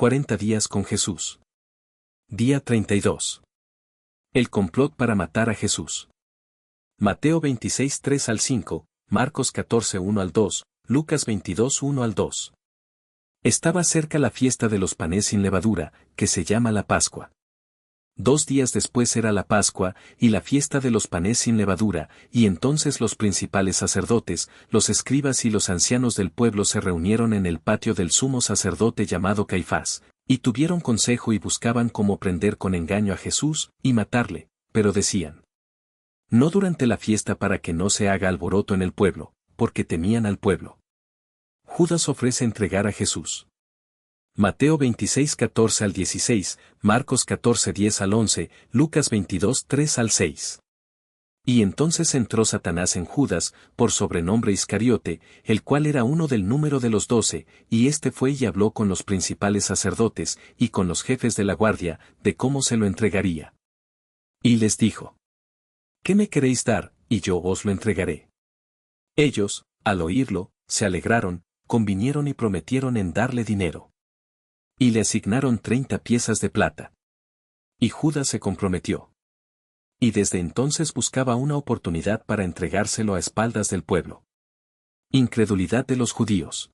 40 días con Jesús. Día 32. El complot para matar a Jesús. Mateo 26, 3 al 5, Marcos 14, 1 al 2, Lucas 22, 1 al 2. Estaba cerca la fiesta de los panes sin levadura, que se llama la Pascua. 2 días después era la Pascua, y la fiesta de los panes sin levadura, y entonces los principales sacerdotes, los escribas y los ancianos del pueblo se reunieron en el patio del sumo sacerdote llamado Caifás, y tuvieron consejo y buscaban cómo prender con engaño a Jesús, y matarle, pero decían: no durante la fiesta para que no se haga alboroto en el pueblo, porque temían al pueblo. Judas ofrece entregar a Jesús. Mateo 26, 14 al 16, Marcos 14, 10 al 11, Lucas 22, 3 al 6. Y entonces entró Satanás en Judas, por sobrenombre Iscariote, el cual era uno del número de los 12, y éste fue y habló con los principales sacerdotes, y con los jefes de la guardia, de cómo se lo entregaría. Y les dijo: ¿qué me queréis dar, y yo os lo entregaré? Ellos, al oírlo, se alegraron, convinieron y prometieron en darle dinero. Y le asignaron 30 piezas de plata. Y Judas se comprometió. Y desde entonces buscaba una oportunidad para entregárselo a espaldas del pueblo. Incredulidad de los judíos.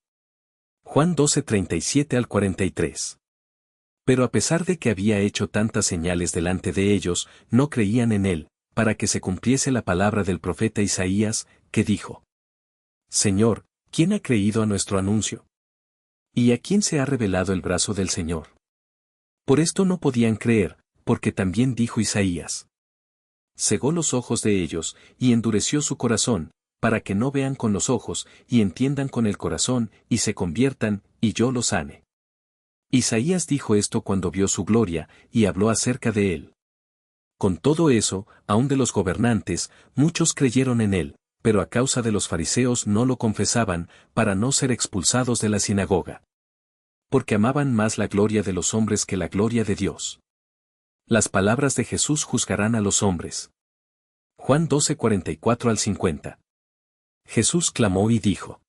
Juan 12, 37 al 43. Pero a pesar de que había hecho tantas señales delante de ellos, no creían en él, para que se cumpliese la palabra del profeta Isaías, que dijo: Señor, ¿quién ha creído a nuestro anuncio? ¿Y a quién se ha revelado el brazo del Señor? Por esto no podían creer, porque también dijo Isaías: cegó los ojos de ellos, y endureció su corazón, para que no vean con los ojos, y entiendan con el corazón, y se conviertan, y yo los sane. Isaías dijo esto cuando vio su gloria, y habló acerca de él. Con todo eso, aun de los gobernantes, muchos creyeron en él, pero a causa de los fariseos no lo confesaban, para no ser expulsados de la sinagoga. Porque amaban más la gloria de los hombres que la gloria de Dios. Las palabras de Jesús juzgarán a los hombres. Juan 12, 44 al 50. Jesús clamó y dijo: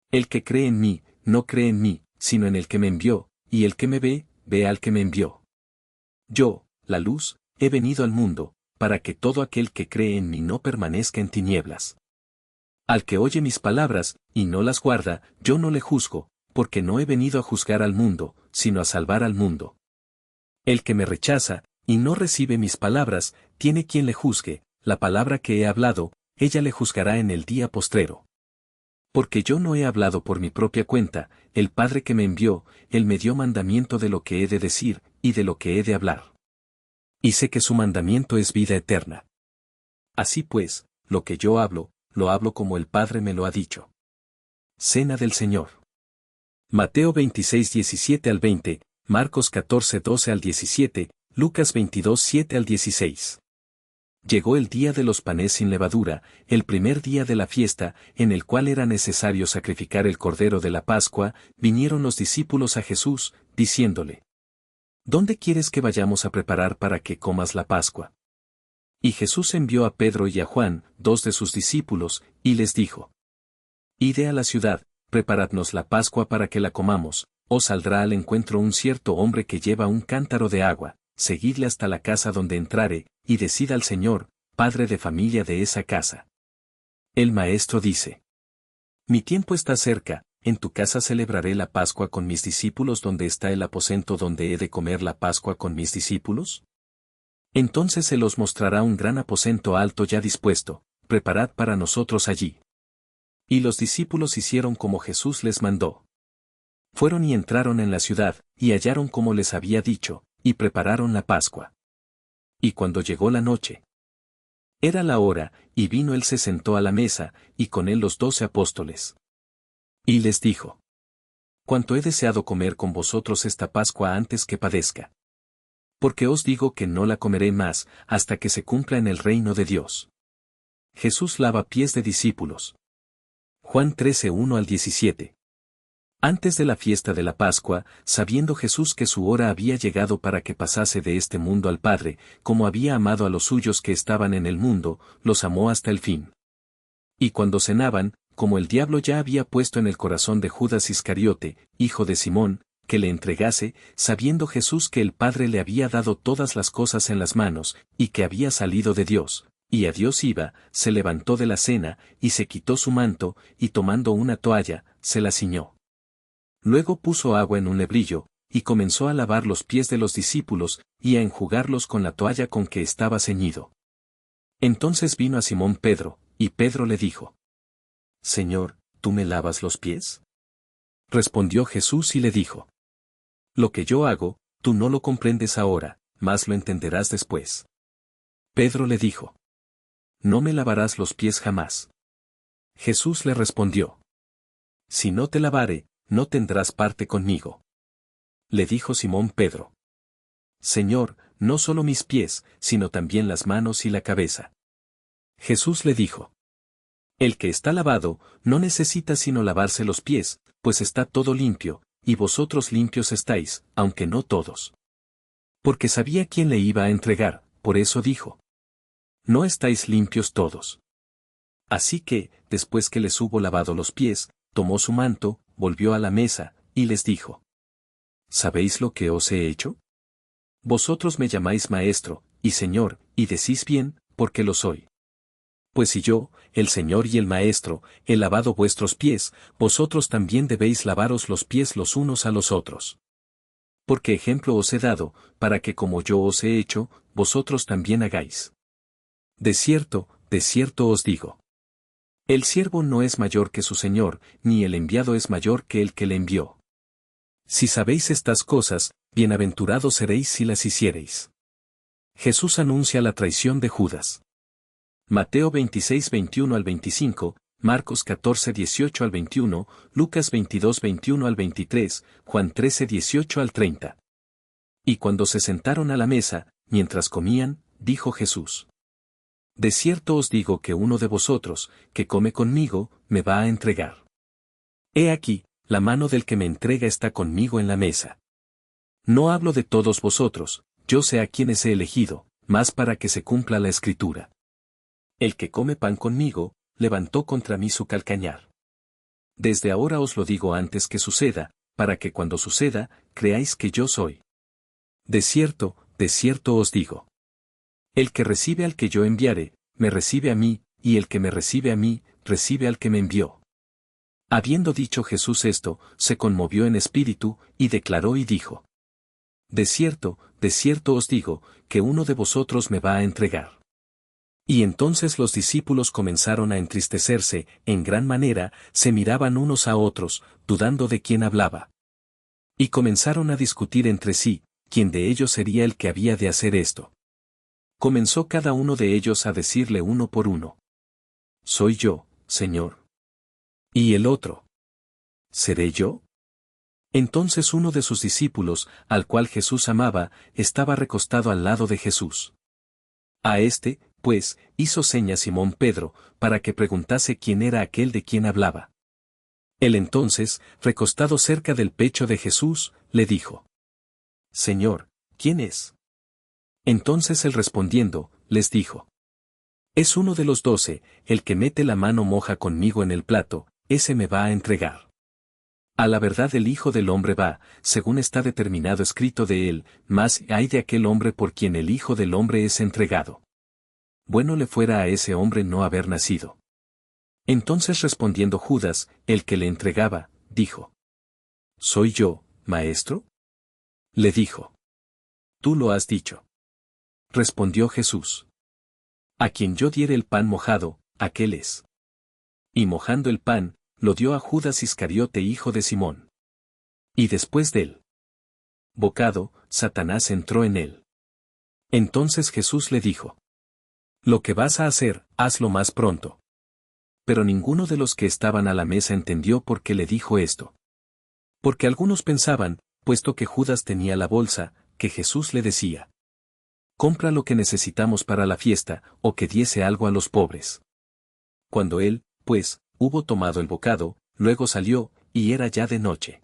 el que cree en mí, no cree en mí, sino en el que me envió, y el que me ve, ve al que me envió. Yo, la luz, he venido al mundo, para que todo aquel que cree en mí no permanezca en tinieblas. Al que oye mis palabras, y no las guarda, yo no le juzgo, porque no he venido a juzgar al mundo, sino a salvar al mundo. El que me rechaza, y no recibe mis palabras, tiene quien le juzgue, la palabra que he hablado, ella le juzgará en el día postrero. Porque yo no he hablado por mi propia cuenta, el Padre que me envió, él me dio mandamiento de lo que he de decir, y de lo que he de hablar. Y sé que su mandamiento es vida eterna. Así pues, lo que yo hablo, lo hablo como el Padre me lo ha dicho. Cena del Señor. Mateo 26, 17 al 20, Marcos 14, 12 al 17, Lucas 22, 7 al 16. Llegó el día de los panes sin levadura, el primer día de la fiesta, en el cual era necesario sacrificar el cordero de la Pascua. Vinieron los discípulos a Jesús, diciéndole: ¿dónde quieres que vayamos a preparar para que comas la Pascua? Y Jesús envió a Pedro y a Juan, 2 de sus discípulos, y les dijo: id a la ciudad, preparadnos la Pascua para que la comamos. Os saldrá al encuentro un cierto hombre que lleva un cántaro de agua, seguidle hasta la casa donde entrare, y decid al Señor, padre de familia de esa casa: el Maestro dice: mi tiempo está cerca, en tu casa celebraré la Pascua con mis discípulos. ¿Dónde está el aposento donde he de comer la Pascua con mis discípulos? Entonces se los mostrará un gran aposento alto ya dispuesto, preparad para nosotros allí. Y los discípulos hicieron como Jesús les mandó. Fueron y entraron en la ciudad, y hallaron como les había dicho, y prepararon la Pascua. Y cuando llegó la noche, era la hora, y vino él, se sentó a la mesa, y con él los 12 apóstoles. Y les dijo: cuánto he deseado comer con vosotros esta Pascua antes que padezca. Porque os digo que no la comeré más, hasta que se cumpla en el reino de Dios. Jesús lava pies de discípulos. Juan 13, 1 al 17. Antes de la fiesta de la Pascua, sabiendo Jesús que su hora había llegado para que pasase de este mundo al Padre, como había amado a los suyos que estaban en el mundo, los amó hasta el fin. Y cuando cenaban, como el diablo ya había puesto en el corazón de Judas Iscariote, hijo de Simón, que le entregase, sabiendo Jesús que el Padre le había dado todas las cosas en las manos, y que había salido de Dios, y a Dios iba, se levantó de la cena, y se quitó su manto, y tomando una toalla, se la ciñó. Luego puso agua en un lebrillo, y comenzó a lavar los pies de los discípulos, y a enjugarlos con la toalla con que estaba ceñido. Entonces vino a Simón Pedro, y Pedro le dijo: Señor, ¿tú me lavas los pies? Respondió Jesús y le dijo: Lo que yo hago, tú no lo comprendes ahora, mas lo entenderás después. Pedro le dijo: No me lavarás los pies jamás. Jesús le respondió: Si no te lavare, no tendrás parte conmigo. Le dijo Simón Pedro: Señor, no solo mis pies, sino también las manos y la cabeza. Jesús le dijo: El que está lavado, no necesita sino lavarse los pies, pues está todo limpio, y vosotros limpios estáis, aunque no todos. Porque sabía quién le iba a entregar, por eso dijo: No estáis limpios todos. Así que, después que les hubo lavado los pies, tomó su manto, volvió a la mesa, y les dijo: ¿Sabéis lo que os he hecho? Vosotros me llamáis maestro, y señor, y decís bien, porque lo soy. Pues si yo, el Señor y el Maestro, he lavado vuestros pies, vosotros también debéis lavaros los pies los unos a los otros. Porque ejemplo os he dado, para que como yo os he hecho, vosotros también hagáis. De cierto os digo. El siervo no es mayor que su Señor, ni el enviado es mayor que el que le envió. Si sabéis estas cosas, bienaventurados seréis si las hiciereis. Jesús anuncia la traición de Judas. Mateo 26, 21 al 25, Marcos 14, 18 al 21, Lucas 22, 21 al 23, Juan 13, 18 al 30. Y cuando se sentaron a la mesa, mientras comían, dijo Jesús: De cierto os digo que uno de vosotros, que come conmigo, me va a entregar. He aquí, la mano del que me entrega está conmigo en la mesa. No hablo de todos vosotros, yo sé a quienes he elegido, mas para que se cumpla la Escritura. El que come pan conmigo, levantó contra mí su calcañar. Desde ahora os lo digo antes que suceda, para que cuando suceda, creáis que yo soy. De cierto os digo. El que recibe al que yo enviare, me recibe a mí, y el que me recibe a mí, recibe al que me envió. Habiendo dicho Jesús esto, se conmovió en espíritu, y declaró y dijo: De cierto os digo, que uno de vosotros me va a entregar. Y entonces los discípulos comenzaron a entristecerse, en gran manera, se miraban unos a otros, dudando de quién hablaba. Y comenzaron a discutir entre sí, quién de ellos sería el que había de hacer esto. Comenzó cada uno de ellos a decirle uno por uno: Soy yo, Señor. Y el otro: ¿seré yo? Entonces uno de sus discípulos, al cual Jesús amaba, estaba recostado al lado de Jesús. A este, pues, hizo seña Simón Pedro, para que preguntase quién era aquel de quien hablaba. Él entonces, recostado cerca del pecho de Jesús, le dijo: Señor, ¿quién es? Entonces él respondiendo, les dijo: Es uno de los 12, el que mete la mano moja conmigo en el plato, ese me va a entregar. A la verdad el Hijo del Hombre va, según está determinado escrito de él, mas ay de aquel hombre por quien el Hijo del Hombre es entregado. Bueno le fuera a ese hombre no haber nacido. Entonces respondiendo Judas, el que le entregaba, dijo: ¿Soy yo, maestro? Le dijo: Tú lo has dicho. Respondió Jesús: A quien yo diere el pan mojado, aquel es. Y mojando el pan, lo dio a Judas Iscariote hijo de Simón. Y después del bocado, Satanás entró en él. Entonces Jesús le dijo: Lo que vas a hacer, hazlo más pronto. Pero ninguno de los que estaban a la mesa entendió por qué le dijo esto. Porque algunos pensaban, puesto que Judas tenía la bolsa, que Jesús le decía: Compra lo que necesitamos para la fiesta, o que diese algo a los pobres. Cuando él, pues, hubo tomado el bocado, luego salió, y era ya de noche.